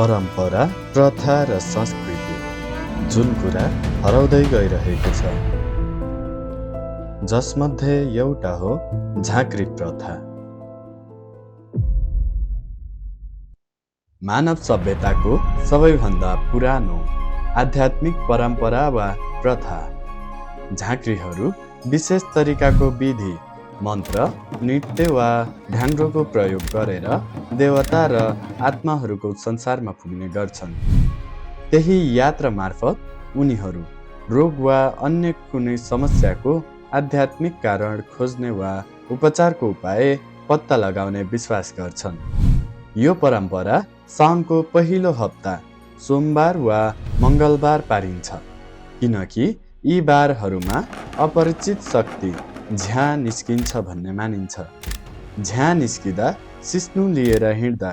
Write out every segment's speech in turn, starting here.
परम्परा, प्रथा र संस्कृति जुन कुरा हराउँदै गइरहेको छ, जसमध्ये एउटा हो झाँक्री प्रथा। मानव सभ्यताको सबैभन्दा पुरानो आध्यात्मिक परम्परा वा प्रथा। झाँक्रीहरू विशेष तरिकाको विधि, मन्त्र, नृत्य वा ढ्याङ्ग्रोको प्रयोग गरेर देवता र आत्माहरूको संसारमा पुग्ने गर्छन्। त्यही यात्रा मार्फत उनीहरू रोग वा अन्य कुनै समस्याको आध्यात्मिक कारण खोज्ने वा उपचारको उपाय पत्ता लगाउने विश्वास गर्छन्। यो परम्परा साउनको पहिलो हप्ता सोमबार वा मङ्गलबार पारिन्छ, किनकि यी बारहरूमा अपरिचित शक्ति झ्या निस्किन्छ भन्ने मानिन्छ। झ्या निस्किँदा सिस्नु लिएर हिँड्दा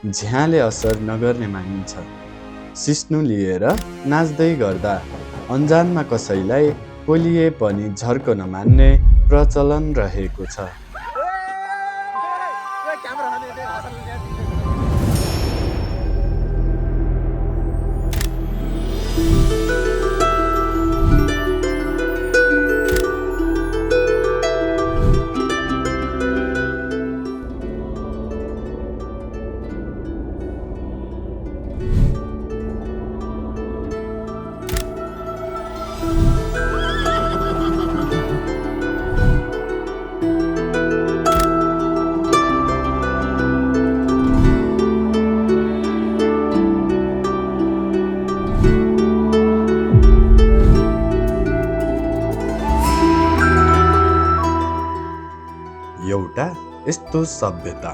झ्याले असर नगर्ने मानिन्छ। सिस्नु लिएर नाच्दै गर्दा अन्जानमा कसैलाई पोलिए पनि झर्को नमान्ने प्रचलन रहेको छ। एउटा यस्तो सभ्यता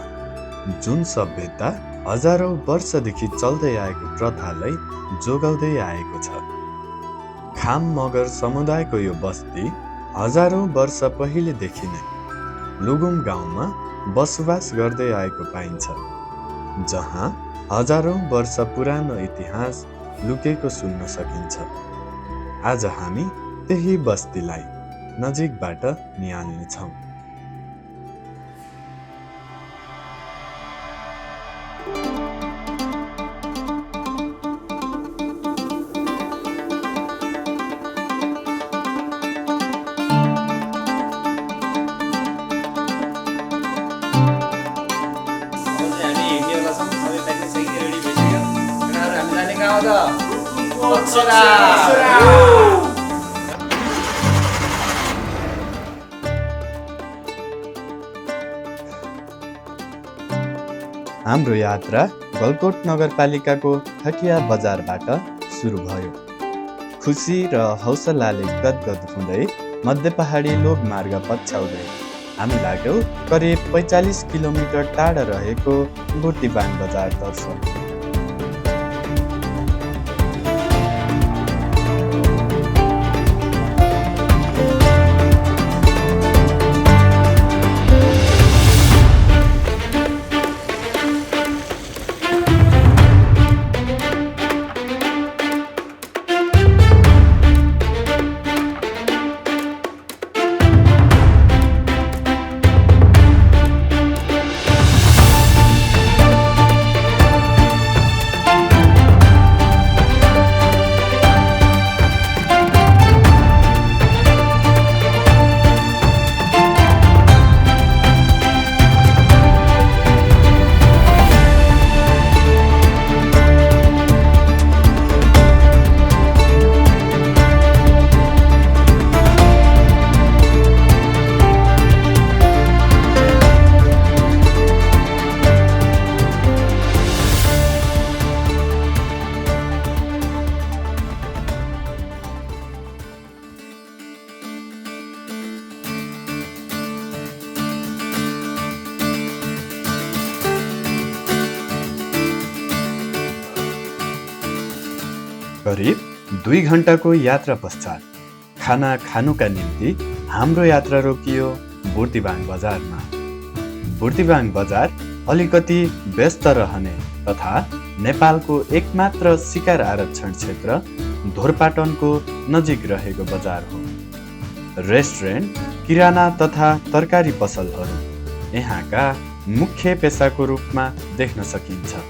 जुन सभ्यता हजारौं वर्षदेखि चल्दै आएको प्रथालाई जोगाउँदै आएको छ। खाम मगर समुदायको यो बस्ती हजारौं वर्ष पहिलेदेखि नै लुगुम गाउँमा बसोबास गर्दै आएको पाइन्छ, जहाँ हजारौं वर्ष पुरानो इतिहास लुकेको सुन्न सकिन्छ। आज हामी त्यही बस्तीलाई नजिकबाट निहाल्नेछौँ। हाम्रो यात्रा गलकोट नगरपालिकाको थकिया बजारबाट सुरु भयो। खुसी र हौसलाले गदगद हुँदै मध्य पहाडी लोक मार्ग पछ्याउँदै हामी लाग्यौँ करिब 45 किलोमिटर टाढा रहेको बुर्तिवाङ बजारतर्फ। करिब 2 घण्टाको यात्रा पश्चात खाना खानुका निम्ति हाम्रो यात्रा रोकियो बुर्तिवाङ बजारमा। बुर्तिवाङ बजार अलिकति व्यस्त रहने तथा नेपालको एकमात्र शिकार आरक्षण क्षेत्र धोरपाटनको नजिक रहेको बजार हो। रेस्टुरेन्ट, किराना तथा तरकारी पसलहरू यहाँका मुख्य पेसाको रूपमा देख्न सकिन्छ।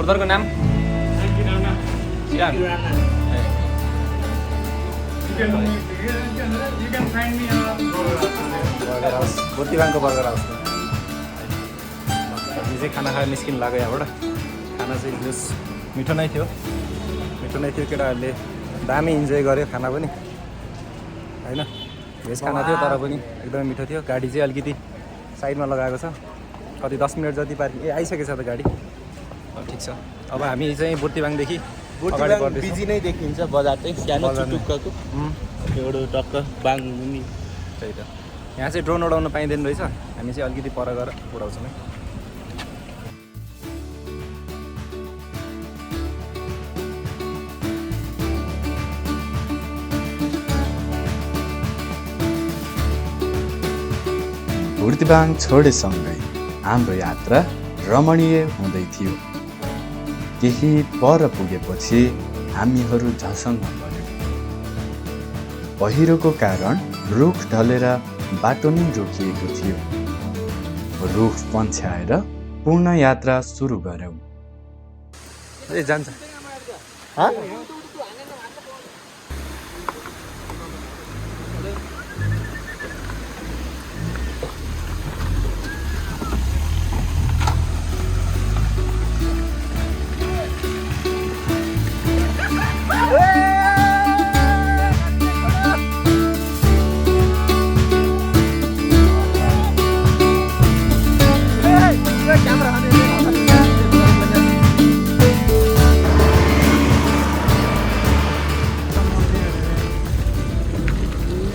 तपाईँको नाम बर्गर हाउस बुर्तिवाङको बर्गर हाउस हामी चाहिँ खाना खाएर निस्किनु लाग्यो यहाँबाट खाना चाहिँ जस मिठो नै थियो केटाहरूले दामी इन्जोय गर्यो खाना पनि होइन भेज खाना थियो तर पनि एकदमै मिठो थियो गाडी चाहिँ अलिकति साइडमा लगाएको छ कति 10 मिनट जति पार्किङ आइसकेको छ त गाडी ठिक छ अब हामी चाहिँ बुर्तिवाङदेखि बिजी नै देखिन्छ बजार चाहिँ सानो टुक्काको एउटा टक्क बाङ मुनि त्यही त यहाँ चाहिँ ड्रोन उडाउनु पाइँदैन रहेछ हामी चाहिँ अलिकति पर गएर उडाउँछौँ है बुर्तिवाङ छोडेसँगै हाम्रो यात्रा रमणीय हुँदै थियो। केही पर पुगेपछि हामीहरू झसङ्ग पर्यौँ। पहिरोको कारण रुख ढलेर बाटो नै रोकिएको थियो। रुख पन्छ्याएर पूर्ण यात्रा सुरु गर्यौँ। जान्छ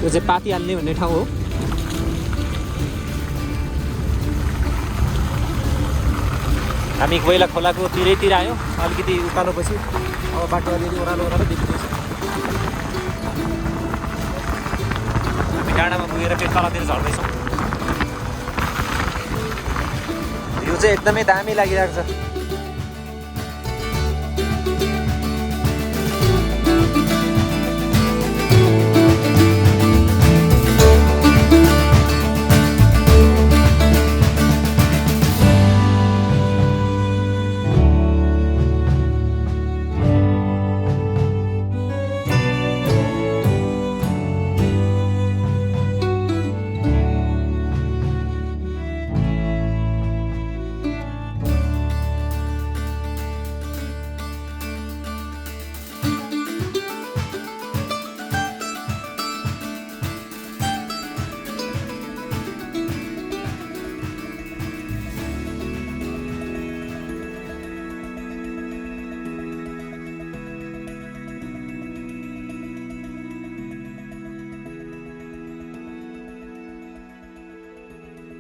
यो चाहिँ पाती हाल्ने भन्ने ठाउँ हो। हामी कोइला खोलाको तिरैतिर आयौँ अलिकति उकालोपछि अब बाटो अलिअलि ओह्रालो देखिँदैछ। हामी डाँडामा पुगेर फेरि तलतिर झर्दैछौँ। यो चाहिँ एकदमै दामी लागिरहेको छ।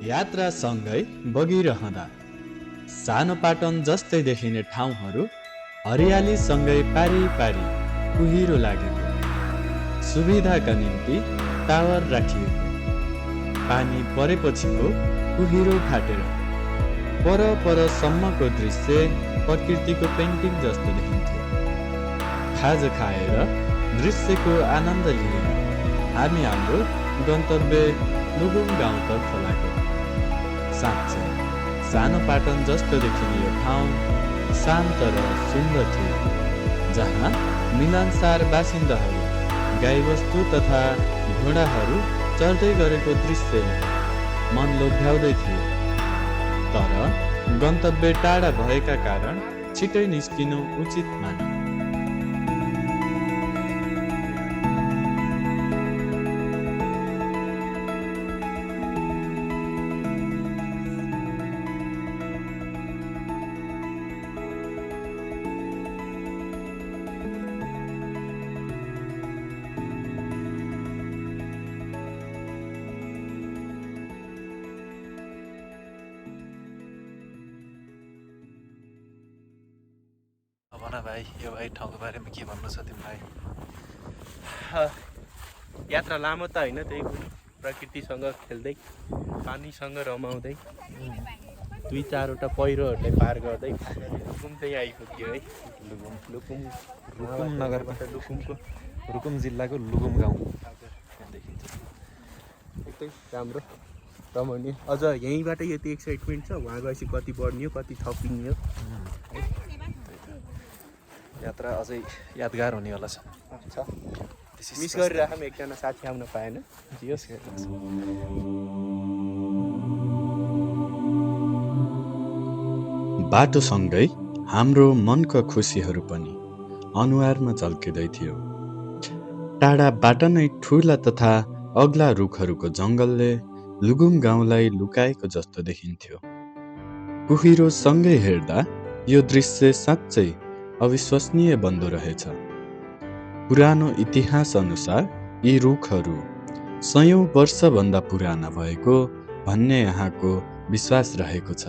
यात्रा सँगै बगिरहँदा सानो पाटन जस्तै देखिने ठाउँहरू हरियालीसँगै पारी पारी कुहिरो लागेको, सुविधाका निम्ति टावर राखिएको, पानी परेपछिको कुहिरो फाटेर परसम्मको दृश्य प्रकृतिको पेन्टिङ जस्तो देखिन्थ्यो। खाजा खाएर दृश्यको आनन्द लिएर हामी हाम्रो गन्तव्य लुगुम गाउँतर्फ लाग्यो। साँच्चै सानो पाटन जस्तो देखिने यो ठाउँ शान्त र सुन्दर थियो, जहाँ मिलनसार बासिन्दाहरू गाईबस्तु तथा घोडाहरू चढ्दै गरेको दृश्य मन लोभ्याउँदै थियो। तर गन्तव्य टाढा भएका कारण छिटै निस्किनु उचित माने। भन भाइ, यो भाइ ठाउँको बारेमा के भन्नु छ तिमीलाई? यात्रा लामो त होइन, त्यही प्रकृतिसँग खेल्दै पानीसँग रमाउँदै 2-4वटा पहिरोहरूले पार गर्दै लुकुम चाहिँ आइपुग्यो है। लुकुम नगरबाट रुकुम जिल्लाको लुकुम गाउँ देखिन्छ। एकदमै राम्रो रमणीय। अझ यहीँबाट यति एक्साइटमेन्ट छ, वहाँ गएपछि कति बढ्ने हो, कति थपिने हो। यात्रा अझै यादगार हुनेवाला छ मिस गरिराखौँ एकजना साथी आउन पाएन जियोस् बाटोसँगै हाम्रो मनका खुसीहरू पनि अनुहारमा झल्किँदै थियो। टाढाबाट नै ठुला तथा अग्ला रुखहरूको जङ्गलले लुगुम गाउँलाई लुकाएको जस्तो देखिन्थ्यो। कुहिरो सँगै हेर्दा यो दृश्य साँच्चै अविश्वसनीय बन्दो रहेछ। पुरानो इतिहास अनुसार यी रुखहरू सयौं वर्षभन्दा पुराना भएको भन्ने यहाँको विश्वास रहेको छ।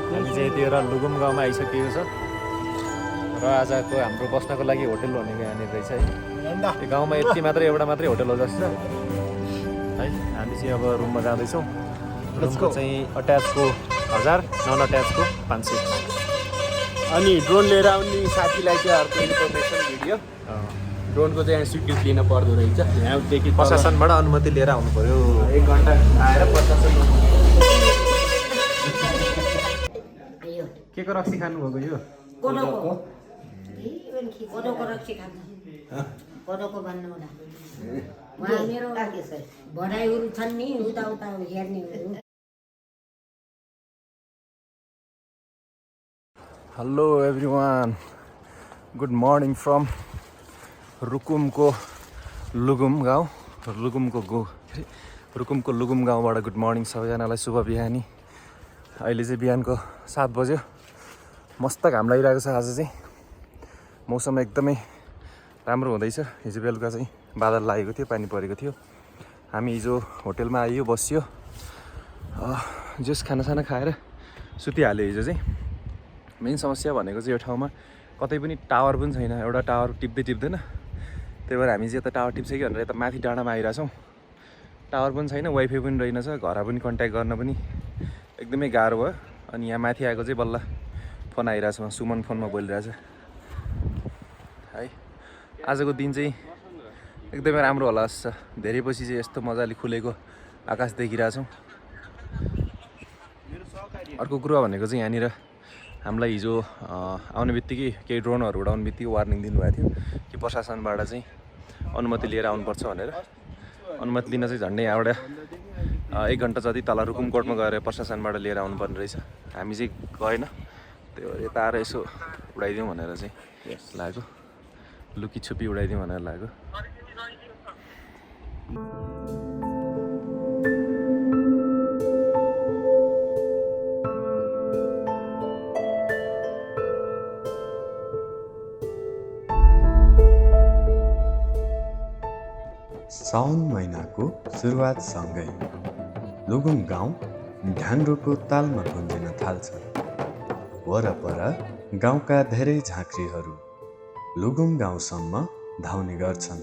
हामी चाहिँ यतिखेर लुगुम गाउँमा आइसकेको छ र आजको हाम्रो बस्नको लागि होटल भनेको यहाँनिर रहेछ है। यो गाउँमा यति एउटा मात्रै होटल हो जस्तो है। हामी चाहिँ अब रुममा जाँदैछौँ। रुमको चाहिँ अट्याचको 1000, नन अट्याचको 500। अनि ड्रोन लिएर आउने साथीलाई चाहिँ अर्को इन्फर्मेसन भिडियो ड्रोनको चाहिँ यहाँ स्वीकृति लिन पर्दो रहेछ। यहाँदेखि प्रशासनबाट अनुमति लिएर आउनु पर्यो। 1 घन्टा आएर प्रशासन के रक्सी खानुभएको यो कोदोको रक्सी खान्छ कोदोको भन्नु होला उहाँ मेरो भराइहरू छन् नि उता हेर्नेहरू। Hello everyone, good morning from रुकुमको लुगुम गाउँ। रुकुमको लुगुम गाउँबाट गुड मर्निङ सबैजनालाई, शुभ बिहानी। अहिले चाहिँ बिहानको 7 बज्यो। मस्त घाम लागिरहेको छ। आज चाहिँ मौसम एकदमै राम्रो हुँदैछ। हिजो बेलुका चाहिँ बादल लागेको थियो, पानी परेको थियो। हामी हिजो होटेलमा आइयो, बसियो, जस खानासाना खाएर सुतिहाल्यो। हिजो चाहिँ मेन समस्या भनेको चाहिँ यो ठाउँमा कतै पनि टावर पनि छैन। एउटा टावर टिप्दैन। त्यही भएर हामी चाहिँ यता टावर टिप्छ कि भनेर यता माथि डाँडामा आइरहेछौँ। टावर पनि छैन, वाइफाई पनि रहेनछ। घर पनि कन्ट्याक्ट गर्न पनि एकदमै गाह्रो भयो। अनि यहाँ माथि आएको चाहिँ बल्ल फोन आइरहेछ, सुमन फोनमा बोलिरहेछ है। आजको दिन चाहिँ एकदमै राम्रो होला जस्तो छ। धेरै पछि चाहिँ यस्तो मजाले खुलेको आकाश देखिरहेछौँ। अर्को कुरा भनेको चाहिँ यहाँनिर हामीलाई हिजो आउने बित्तिकै केही ड्रोनहरू उडाउने बित्तिकै वार्निङ दिनुभएको थियो कि प्रशासनबाट चाहिँ अनुमति लिएर आउनुपर्छ भनेर। अनुमति लिन चाहिँ झन्डै यहाँबाट 1 घन्टा जति तल रुकुमकोटमा गएर प्रशासनबाट लिएर आउनुपर्ने रहेछ। हामी चाहिँ गएन। त्यो यता आएर यसो उडाइदिउँ भनेर चाहिँ लाग्यो, लुकी छुपी उडाइदिउँ भनेर लाग्यो। साउन महिनाको सुरुवातसँगै लुगुम गाउँ ढ्याङ्ग्रोको तालमा गुन्जिन थाल्छ। वरपर गाउँका धेरै झाँक्रीहरू लुगुम गाउँसम्म धाउने गर्छन्।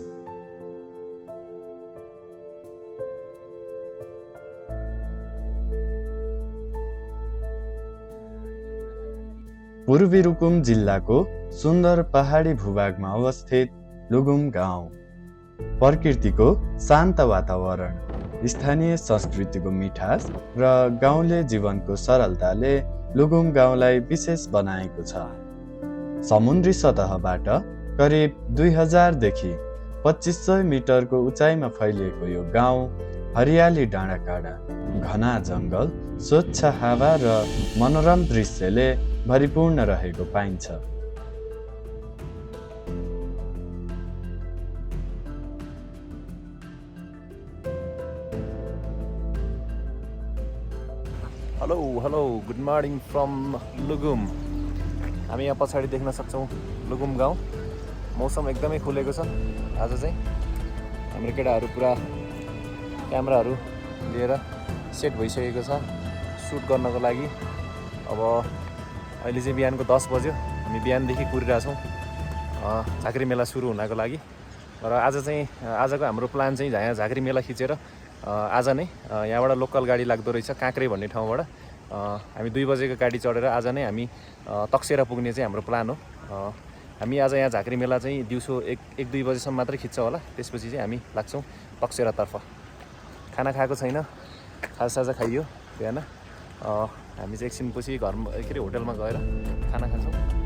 पूर्वी रुकुम जिल्लाको सुन्दर पहाडी भूभागमा अवस्थित लुगुम गाउँ प्रकृतिको शान्त वातावरण, स्थानीय संस्कृतिको मिठास र गाउँले जीवनको सरलताले लुगुम गाउँलाई विशेष बनाएको छ। समुद्री सतहबाट करिब 2000 देखि 2500 मिटरको उचाइमा फैलिएको यो गाउँ हरियाली डाँडाकाँडा, घना जङ्गल, स्वच्छ हावा र मनोरम दृश्यले भरिपूर्ण रहेको पाइन्छ। Hello good morning from Lugum. हामी यहाँ पछाडि देख्न सक्छौँ लुकुम गाउँ। मौसम एकदमै खुलेको छ आज चाहिँ। हाम्रो केटाहरू पुरा क्यामेराहरू लिएर सेट भइसकेको छ सुट गर्नको लागि। अब अहिले चाहिँ बिहानको 10 बज्यो। हामी बिहानदेखि कुरिरहेछौँ झाँक्री मेला सुरु हुनको लागि। र आजको हाम्रो प्लान चाहिँ यहाँ झाँक्री मेला खिचेर आज नै यहाँबाट लोकल गाडी लाग्दो रहेछ काँक्रे भन्ने ठाउँबाट। हामी 2 बजेको गाडी चढेर आज नै हामी तकसेरा पुग्ने चाहिँ हाम्रो प्लान हो। हामी आज यहाँ झाँक्री मेला चाहिँ दिउँसो 1-2 बजेसम्म मात्रै खिच्छ होला। त्यसपछि चाहिँ हामी लाग्छौँ तकसेरातर्फ। खाना खाएको छैन, खाजासाजा खाइयो बिहान। हामी चाहिँ एकछिनपछि घरमा के अरे होटलमा गएर खाना खान्छौँ।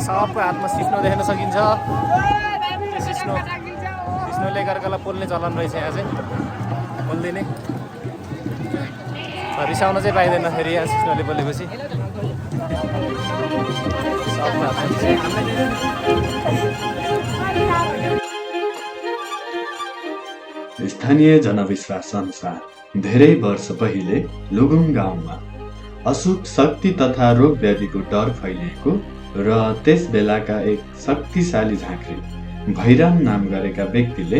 सबको हातमा सिस्नो देख्न सकिन्छ। सिस्नोले एकअर्कालाई पोल्ने चलन रहेछ यहाँ चाहिँ। पोल्दिने रिसाउन चाहिँ पाइँदैन फेरि यहाँ सिस्नोले पोलेपछि। स्थानीय जनविश्वास अनुसार धेरै वर्ष पहिले लुगुङ गाउँमा अशुभ शक्ति तथा रोग व्याधिको डर फैलिएको र त्यस बेलाका एक शक्तिशाली झाँक्री भैराम नाम गरेका व्यक्तिले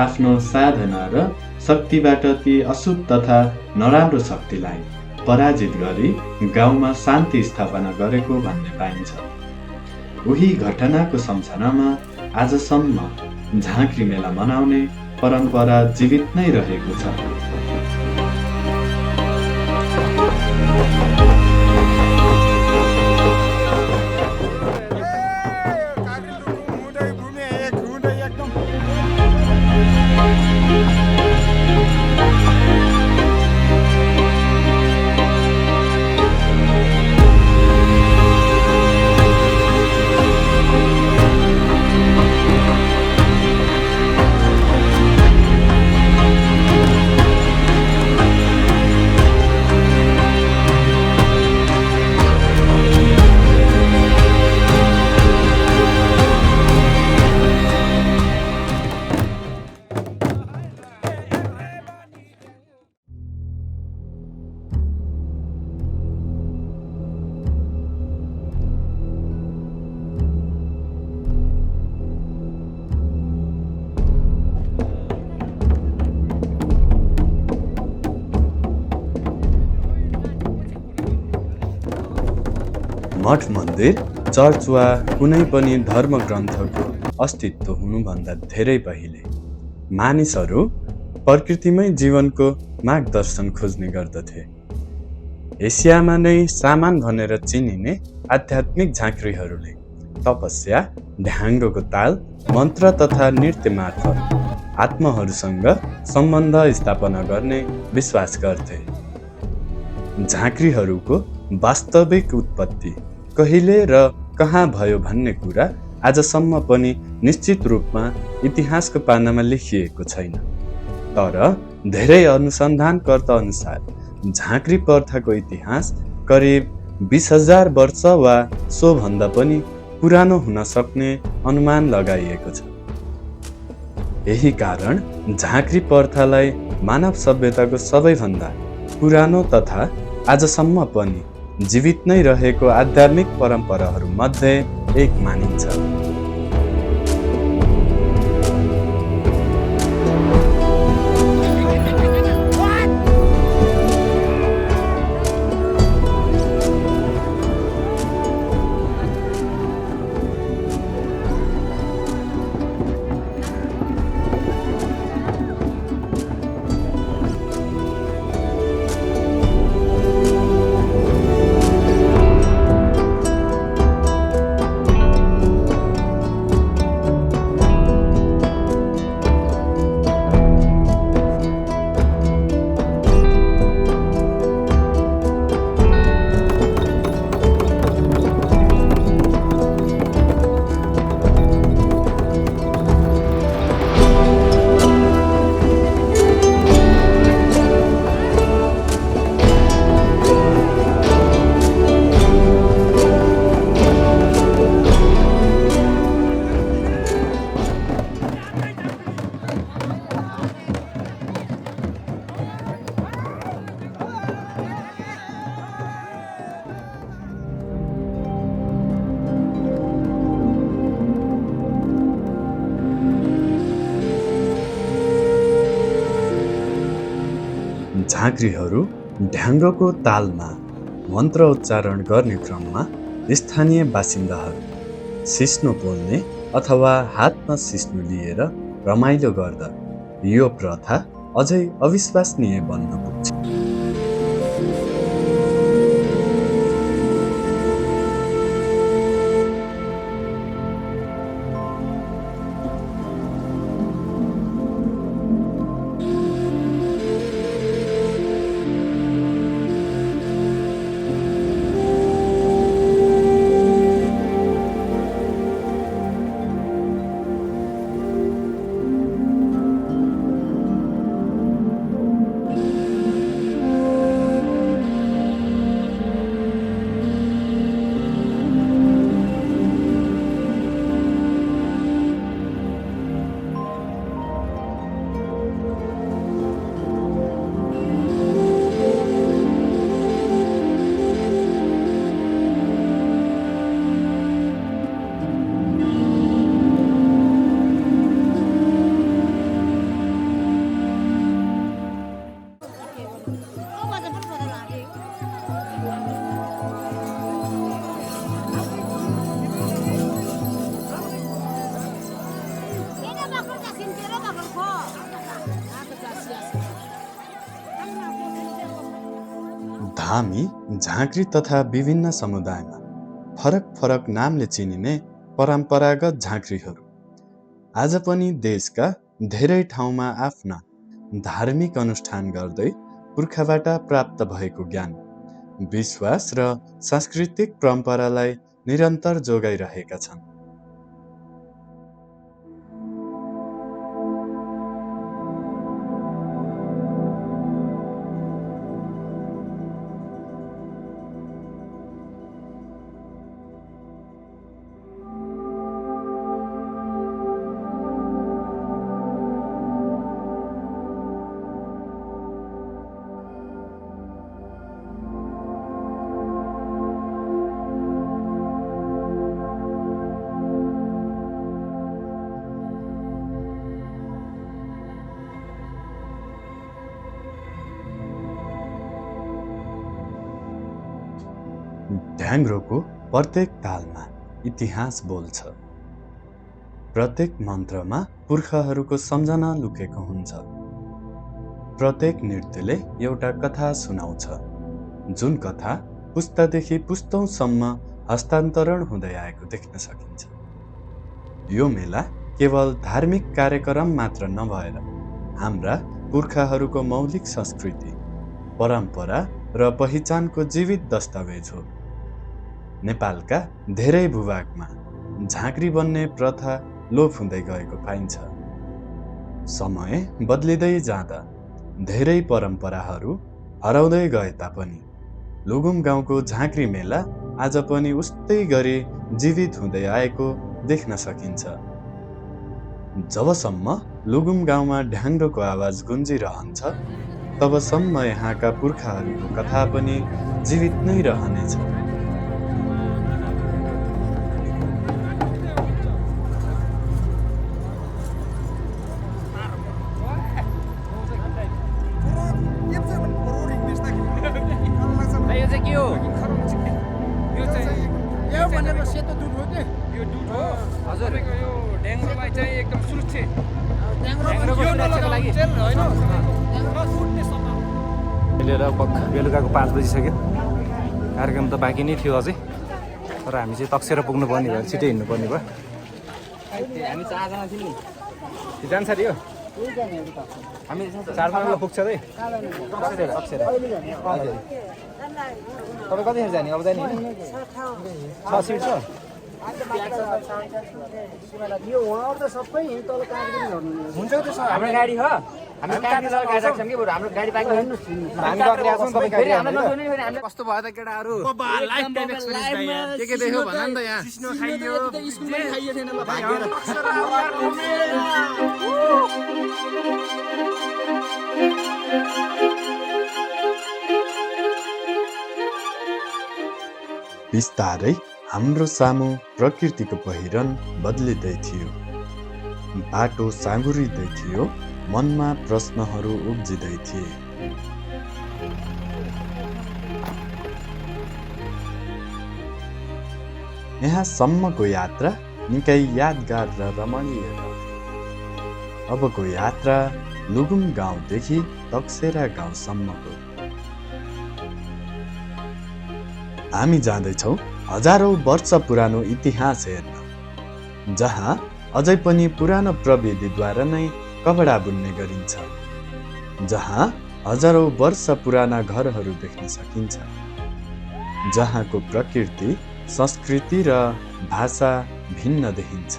आफ्नो साधना र शक्तिबाट ती अशुभ तथा नराम्रो शक्तिलाई पराजित गरी गाउँमा शान्ति स्थापना गरेको भन्ने पाइन्छ। उही घटनाको सम्झनामा आजसम्म झाँक्री मेला मनाउने परम्परा जीवित नै रहेको छ। मठ मन्दिर, चर्च वा कुनै पनि धर्मग्रन्थको अस्तित्व हुनुभन्दा धेरै पहिले मानिसहरू प्रकृतिमै जीवनको मार्गदर्शन खोज्ने गर्दथे। एसियामा नै सामान भनेर चिनिने आध्यात्मिक झाँक्रीहरूले तपस्या, ढ्याङ्गोको ताल, मन्त्र तथा नृत्य मार्फत आत्माहरूसँग सम्बन्ध स्थापना गर्ने विश्वास गर्थे। झाँक्रीहरूको वास्तविक उत्पत्ति कहिले र कहाँ भयो भन्ने कुरा आजसम्म पनि निश्चित रूपमा इतिहासको पानामा लेखिएको छैन। तर धेरै अनुसन्धानकर्ता अनुसार झाँक्री प्रथाको इतिहास करिब 20,000 वर्ष वा सोभन्दा पनि पुरानो हुन सक्ने अनुमान लगाइएको छ। यही कारण झाँक्री प्रथालाई मानव सभ्यताको सबैभन्दा पुरानो तथा आजसम्म पनि जीवित नै रहेको आध्यात्मिक परम्पराहरू मध्ये एक मानिन्छ। झाँक्रीहरू ढ्याङ्ग्रोको तालमा मन्त्रोच्चारण गर्ने क्रममा स्थानीय बासिन्दाहरू सिस्नो पोल्ने अथवा हातमा सिस्नो लिएर रमाइलो गर्दा यो प्रथा अझै अविश्वसनीय बन्न पुग्छ। धामी झाँक्री तथा विभिन्न समुदायमा फरक फरक नामले चिनिने परम्परागत झाँक्रीहरू आज पनि देशका धेरै ठाउँमा आफ्ना धार्मिक अनुष्ठान गर्दै पुर्खाबाट प्राप्त भएको ज्ञान, विश्वास र सांस्कृतिक परम्परालाई निरन्तर जोगाइरहेका छन्। ढ्याङ्ग्रोको प्रत्येक तालमा इतिहास बोल्छ। प्रत्येक मन्त्रमा पुर्खाहरूको सम्झना लुकेको हुन्छ। प्रत्येक नृत्यले एउटा कथा सुनाउँछ, जुन कथा पुस्तादेखि पुस्तौँसम्म हस्तान्तरण हुँदै आएको देख्न सकिन्छ। यो मेला केवल धार्मिक कार्यक्रम मात्र नभएर हाम्रा पुर्खाहरूको मौलिक संस्कृति, परम्परा र पहिचानको जीवित दस्तावेज हो। नेपालका धेरै भूभागमा झाँक्री बन्ने प्रथा लोप हुँदै गएको पाइन्छ। समय बदलिँदै जाँदा धेरै परम्पराहरू हराउँदै गए तापनि लुगुम गाउँको झाँक्री मेला आज पनि उस्तै गरी जीवित हुँदै आएको देख्न सकिन्छ। जबसम्म लुगुम गाउँमा ढ्याङ्ग्रोको आवाज गुन्जिरहन्छ, तबसम्म यहाँका पुर्खाहरूको कथा पनि जीवित नै रहनेछ। बेलुकाको 5 बजिसक्यो। कार्यक्रम त बाँकी नै थियो अझै, तर हामी चाहिँ तक्सेर पुग्नुपर्ने भयो, छिटै हिँड्नुपर्ने भयो। हामी 4 जना थियौँ नि, जान्छ रे यो हामी 4 जना पुग्छ है। तक्सेर तपाईँ कतिखेर जाने? अब जाने 6 सिट छ। हुन्छ हाम्रो गाडी हो, हामी गाडी राख्छौँ कि बरु हाम्रो गाडी बाँकी हामी गरिरहेछौँ। तपाईँ गाडी कस्तो भयो त केटाहरू? के देख्यो भन नि त? यहाँ सिस्नो खाइयो, स्कुलमै खाइयो थिएन ल भागेर। बिस्तारै हाम्रो सामु प्रकृतिको पहिरन बदलिँदै थियो। बाटो साँघुरिँदै थियो, मनमा प्रश्नहरू उब्जिँदै थिए। यहाँसम्मको यात्रा निकै यादगार र रमणीय रह्यो। अबको यात्रा लुगुम गाउँदेखि तकसेरा गाउँसम्मको। हामी जाँदैछौँ हजारौँ वर्ष पुरानो इतिहास हेर्न, जहाँ अझै पनि पुरानो प्रविधिद्वारा नै कपडा बुन्ने गरिन्छ, जहाँ हजारौँ वर्ष पुराना घरहरू देख्न सकिन्छ, जहाँको प्रकृति, संस्कृति र भाषा भिन्न देखिन्छ।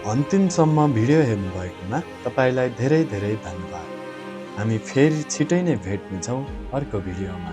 अन्तिमसम्म भिडियो हेर्नुभएकोमा तपाईँलाई धेरै धेरै धन्यवाद। हामी फेरि छिटै नै भेट्नेछौँ अर्को भिडियोमा।